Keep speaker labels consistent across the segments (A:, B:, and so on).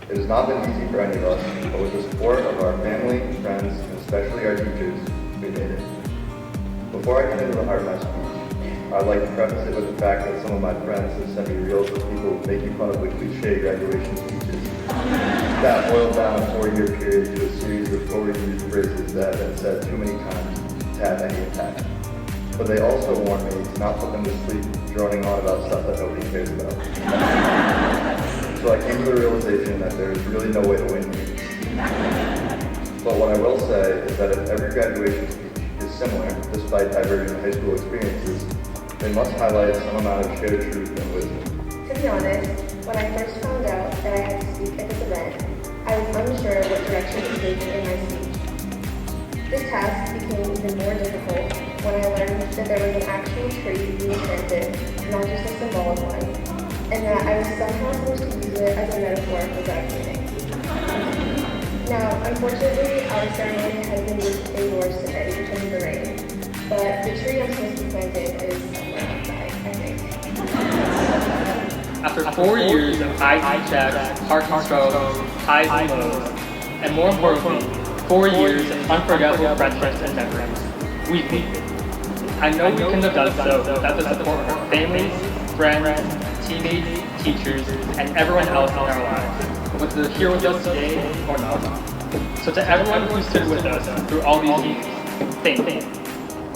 A: It has not been easy for any of us, but with the support of our family, friends, and especially our teachers, we made it. Before I get into the heart of my speech, I'd like to preface it with the fact that some of my friends have sent me reels of people making fun of the cliche graduation speeches that boiled down a 4-year period to a series of overused phrases that have been said too many times to have any impact. But they also warned me to not put them to sleep droning on about stuff that nobody cares about. So I came to the realization that there is really no way to win here. But what I will say is that if every graduation speech is similar, despite divergent high school experiences, they must highlight some amount of shared truth and wisdom.
B: To be honest, when I first found out that I had to speak at this event, I was unsure what direction to take in my speech. This task became even more difficult when I learned that there was an actual tree being planted, not just a symbolic one, and that I was somehow supposed to use it as a metaphor for graduating. Now, unfortunately, our ceremony has been moved indoors today because of the rain, but the tree I'm supposed to be planting is somewhere outside, I think.
C: After 4 years of high checks, heart strokes, highs and lows, and more importantly, 4 years of unforgettable friendships and memories, we've made it. I know we couldn't have done so without the support of our families, friends, teammates, teachers, and everyone else in our lives, whether they're here with us today or not. So to everyone who stood with us through all these years, thank you.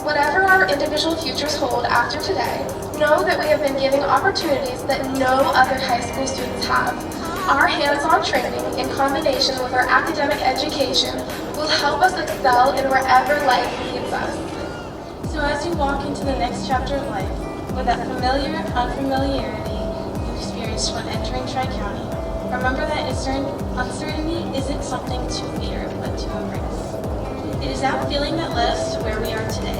D: Whatever our individual futures hold after today, know that we have been given opportunities that no other high school students have. Our hands-on training in combination with our academic education will help us excel in wherever life leads us.
E: So as you walk into the next chapter of life, with that familiar unfamiliarity you experienced when entering Tri-County, remember that uncertainty isn't something to fear, but to embrace. It is that feeling that led us to where we are today.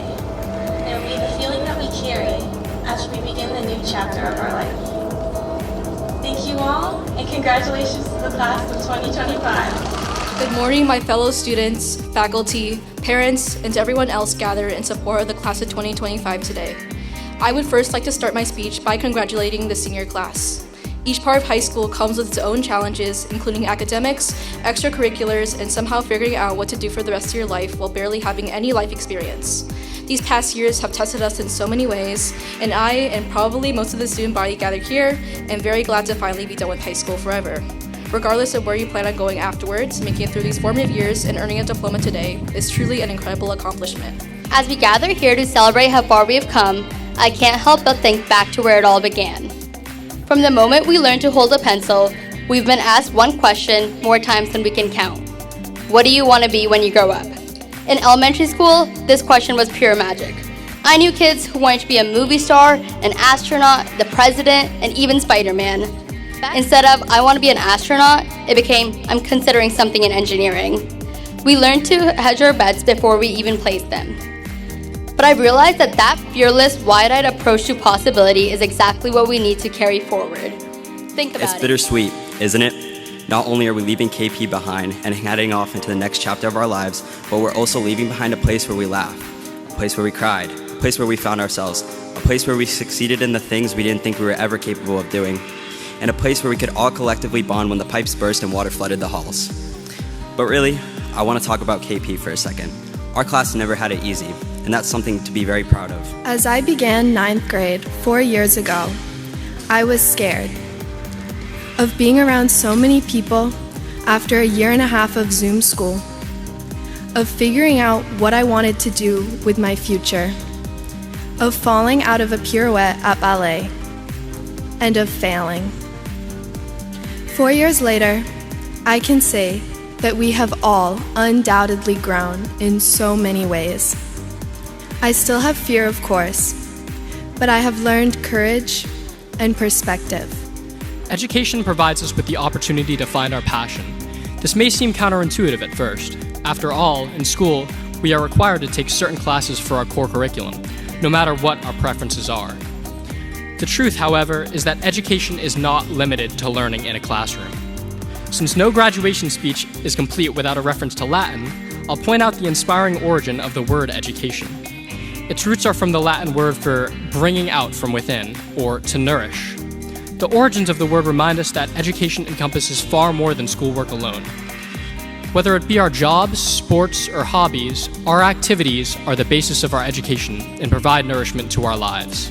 E: It will be the feeling that we carry as we begin the new chapter of our life. Thank you all, and congratulations to the class of 2025.
F: Good morning, my fellow students, faculty, parents, and to everyone else gathered in support of the class of 2025 today. I would first like to start my speech by congratulating the senior class. Each part of high school comes with its own challenges, including academics, extracurriculars, and somehow figuring out what to do for the rest of your life while barely having any life experience. These past years have tested us in so many ways, and I, and probably most of the student body gathered here, am very glad to finally be done with high school forever. Regardless of where you plan on going afterwards, making it through these formative years and earning a diploma today is truly an incredible accomplishment.
G: As we gather here to celebrate how far we have come, I can't help but think back to where it all began. From the moment we learned to hold a pencil, we've been asked one question more times than we can count. What do you want to be when you grow up? In elementary school, this question was pure magic. I knew kids who wanted to be a movie star, an astronaut, the president, and even Spider-Man. Instead of, I want to be an astronaut, it became, I'm considering something in engineering. We learned to hedge our bets before we even placed them. But I've realized that fearless, wide-eyed approach to possibility is exactly what we need to carry forward. Think about it.
H: It's bittersweet, isn't it? Not only are we leaving KP behind and heading off into the next chapter of our lives, but we're also leaving behind a place where we laughed, a place where we cried, a place where we found ourselves, a place where we succeeded in the things we didn't think we were ever capable of doing, and a place where we could all collectively bond when the pipes burst and water flooded the halls. But really, I want to talk about KP for a second. Our class never had it easy, and that's something to be very proud of.
I: As I began 9th grade 4 years ago, I was scared of being around so many people after a year and a half of Zoom school, of figuring out what I wanted to do with my future, of falling out of a pirouette at ballet, and of failing. 4 years later, I can say that we have all undoubtedly grown in so many ways. I still have fear, of course, but I have learned courage and perspective.
J: Education provides us with the opportunity to find our passion. This may seem counterintuitive at first. After all, in school, we are required to take certain classes for our core curriculum, no matter what our preferences are. The truth, however, is that education is not limited to learning in a classroom. Since no graduation speech is complete without a reference to Latin, I'll point out the inspiring origin of the word education. Its roots are from the Latin word for bringing out from within, or to nourish. The origins of the word remind us that education encompasses far more than schoolwork alone. Whether it be our jobs, sports, or hobbies, our activities are the basis of our education and provide nourishment to our lives.